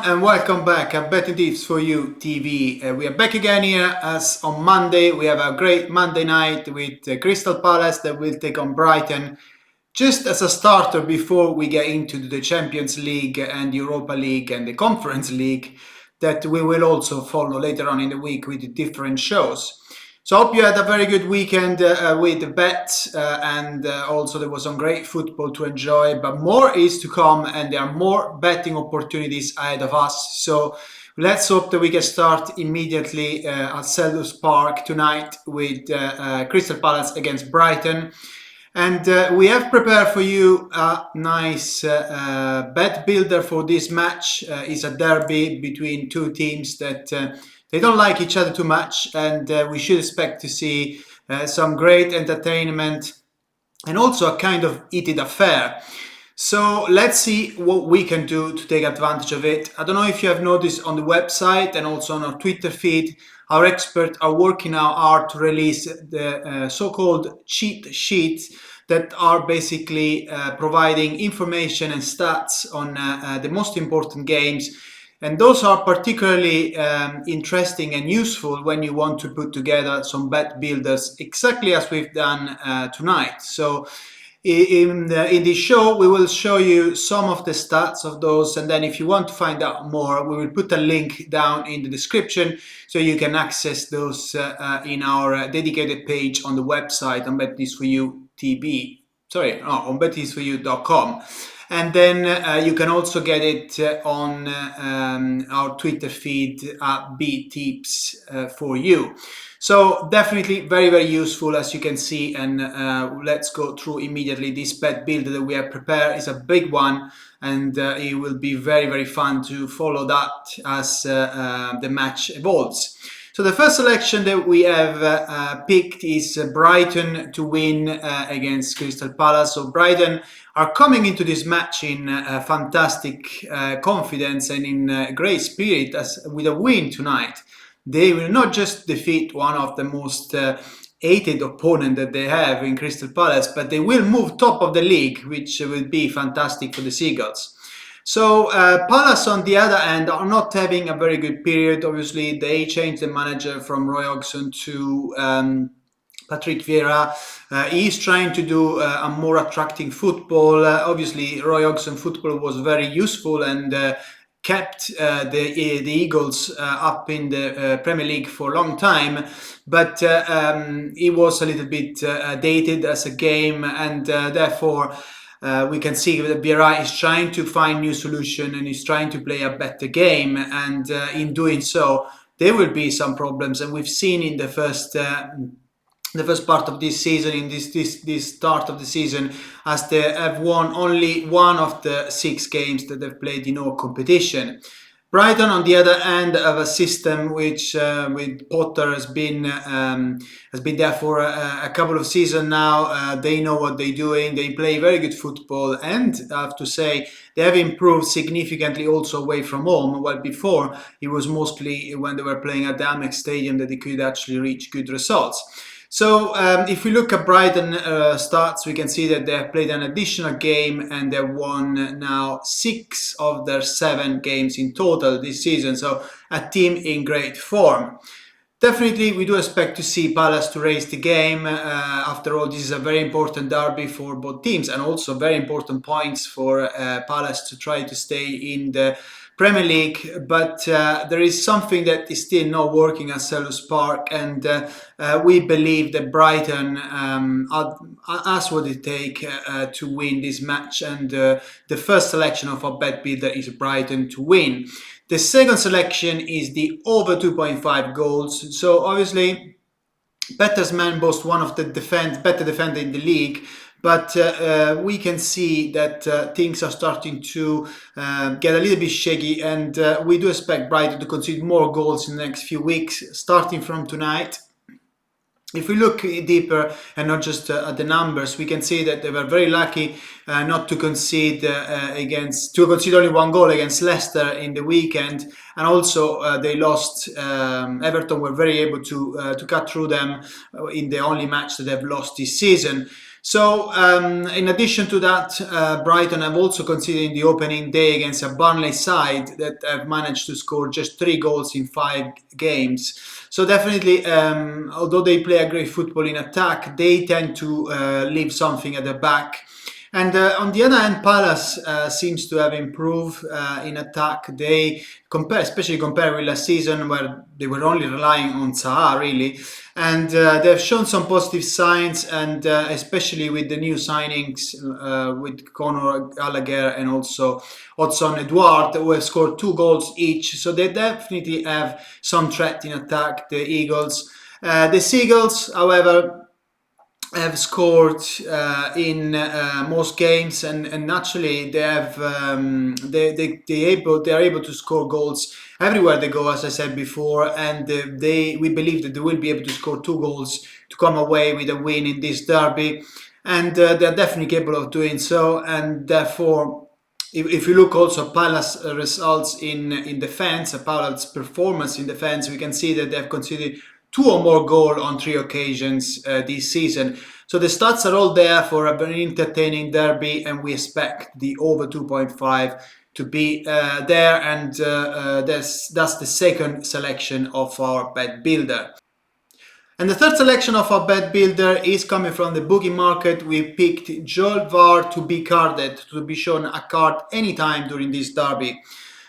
and welcome back at Betting Tips for You TV. We are back again here as on Monday. We have a great Monday night with Crystal Palace that will take on Brighton. Just as a starter before we get into the Champions League and Europa League and the Conference League that we will also follow later on in the week with different shows. So I hope you had a very good weekend with the bets and also there was some great football to enjoy, but more is to come and there are more betting opportunities ahead of us. So let's hope that we can start immediately at Selhurst Park tonight with Crystal Palace against Brighton. And we have prepared for you a nice bet builder for this match. It's a derby between two teams that they don't like each other too much, and we should expect to see some great entertainment and also a kind of heated affair. So let's see what we can do to take advantage of it. I don't know if you have noticed on the website and also on our Twitter feed, our experts are working now hard to release the so-called cheat sheets that are basically providing information and stats on the most important games. And those are particularly interesting and useful when you want to put together some bet builders, exactly as we've done tonight. So in this show, we will show you some of the stats of those, and then if you want to find out more, we will put a link down in the description so you can access those in our dedicated page on the website on BetThisForYou TV. On BetThisForYou.com. And then you can also get it on our Twitter feed at BTips4You. So definitely very, very useful as you can see. And let's go through immediately. This bet builder that we have prepared is a big one. And it will be very, very fun to follow that as the match evolves. So the first selection that we have picked is Brighton to win against Crystal Palace. So Brighton are coming into this match in fantastic confidence and in great spirit with a win tonight. They will not just defeat one of the most hated opponent that they have in Crystal Palace, but they will move top of the league, which will be fantastic for the Seagulls. So Palace on the other hand are not having a very good period. Obviously they changed the manager from Roy Hodgson to Patrick Vieira. He's trying to do a more attracting football. Obviously Roy Hodgson football was very useful and kept the Eagles up in the Premier League for a long time, but it was a little bit dated as a game, and therefore we can see that Vieira is trying to find new solution and is trying to play a better game, and in doing so there will be some problems, and we've seen in the first part of this season, in this start of the season, as they have won only one of the 6 games that they've played in all competition. Brighton, on the other hand, have a system which, with Potter, has been there for a couple of seasons now. They know what they're doing. They play very good football, and I have to say they have improved significantly also away from home. While before it was mostly when they were playing at the Amex Stadium that they could actually reach good results. So if we look at Brighton stats, we can see that they have played an additional game and they've won now 6 of their 7 games in total this season. So a team in great form. Definitely, we do expect to see Palace to raise the game. After all, this is a very important derby for both teams and also very important points for Palace to try to stay in the Premier League, but there is something that is still not working at Selhurst Park, and we believe that Brighton has what it takes to win this match, and the first selection of our bet builder is Brighton to win. The second selection is the over 2.5 goals. So obviously Bertelsmann boasts one of the better defender in the league, but we can see that things are starting to get a little bit shaky, and we do expect Brighton to concede more goals in the next few weeks, starting from tonight. If we look deeper and not just at the numbers, we can see that they were very lucky not to concede only one goal against Leicester in the weekend, and also they lost. Everton were very able to cut through them in the only match that they've lost this season. So in addition to that, Brighton have also considered in the opening day against a Burnley side that have managed to score just 3 goals in 5 games. So definitely, although they play a great football in attack, they tend to leave something at the back. And on the other hand, Palace seems to have improved in attack. Especially compared with last season, where they were only relying on Zaha, really. And they've shown some positive signs, and especially with the new signings with Conor Gallagher and also Hudson-Edouard, who have scored 2 goals each. So they definitely have some threat in attack, the Eagles. The Seagulls, however, have scored in most games, and naturally they have they are able to score goals everywhere they go, as I said before, and we believe that they will be able to score 2 goals to come away with a win in this derby, and they're definitely capable of doing so. And therefore, if you look also at Palace results in defense, Palace performance in defense, we can see that they've conceded 2 or more goals on 3 occasions this season. So the stats are all there for a very entertaining derby, and we expect the over 2.5 to be there, and that's the second selection of our bet builder. And the third selection of our bet builder is coming from the bookie market. We picked Joel Vard to be carded, to be shown a card anytime during this derby.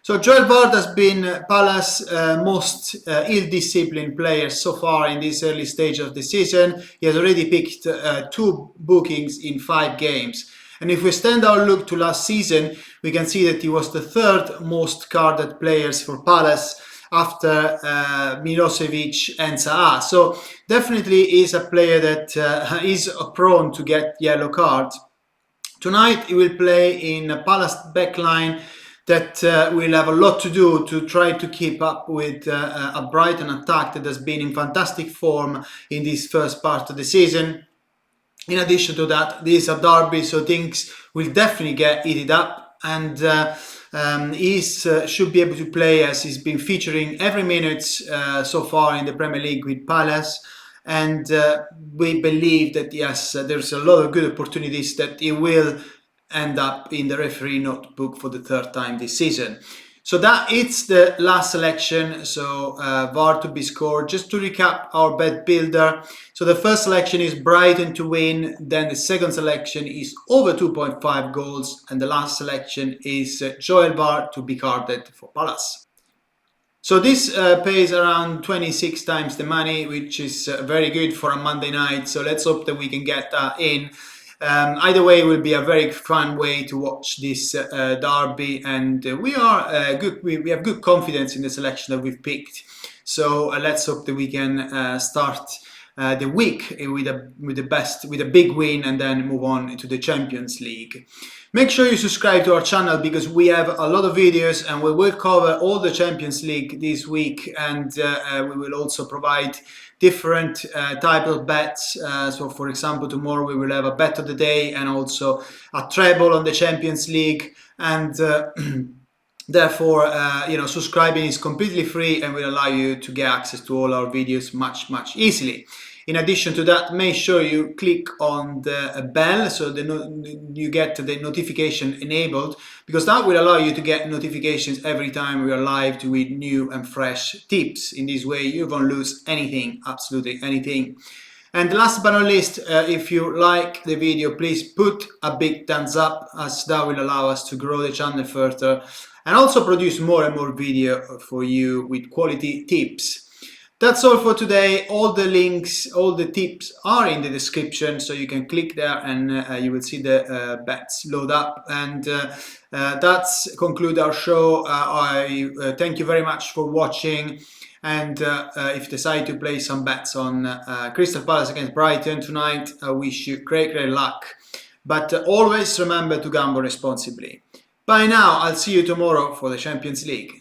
So Joel Vard has been Palace's most ill-disciplined player so far in this early stage of the season. He has already picked 2 bookings in 5 games. And if we extend our look to last season, we can see that he was the 3rd most carded players for Palace after Milosevic and Zaha. So definitely is a player that is prone to get yellow cards. Tonight he will play in a Palace backline that will have a lot to do to try to keep up with a Brighton attack that has been in fantastic form in this first part of the season. In addition to that, this is a derby, so things will definitely get heated up, and he should be able to play, as he's been featuring every minute so far in the Premier League with Palace. And we believe that yes, there's a lot of good opportunities that he will end up in the referee notebook for the 3rd time this season. So that it's the last selection, so VAR to be scored. Just to recap our bet builder, so the first selection is Brighton to win, then the second selection is over 2.5 goals, and the last selection is Joel VAR to be carded for Palace. So this pays around 26 times the money, which is very good for a Monday night, so let's hope that we can get that in. Either way, it will be a very fun way to watch this derby, and we have good confidence in the selection that we've picked. So let's hope that we can start the week with a big win, and then move on into the Champions League. Make sure you subscribe to our channel, because we have a lot of videos, and we will cover all the Champions League this week, and we will also provide different type of bets. So for example, tomorrow we will have a bet of the day and also a treble on the Champions League, and therefore subscribing is completely free and will allow you to get access to all our videos much easily. In addition to that, make sure you click on the bell so you get the notification enabled, because that will allow you to get notifications every time we are live with new and fresh tips. In this way, you won't lose anything, absolutely anything. And last but not least, if you like the video, please put a big thumbs up, as that will allow us to grow the channel further and also produce more and more video for you with quality tips. That's all for today. All the links, all the tips are in the description, so you can click there and you will see the bets load up. And that's conclude our show. I thank you very much for watching. And if you decide to play some bets on Crystal Palace against Brighton tonight, I wish you great luck. But always remember to gamble responsibly. Bye now. I'll see you tomorrow for the Champions League.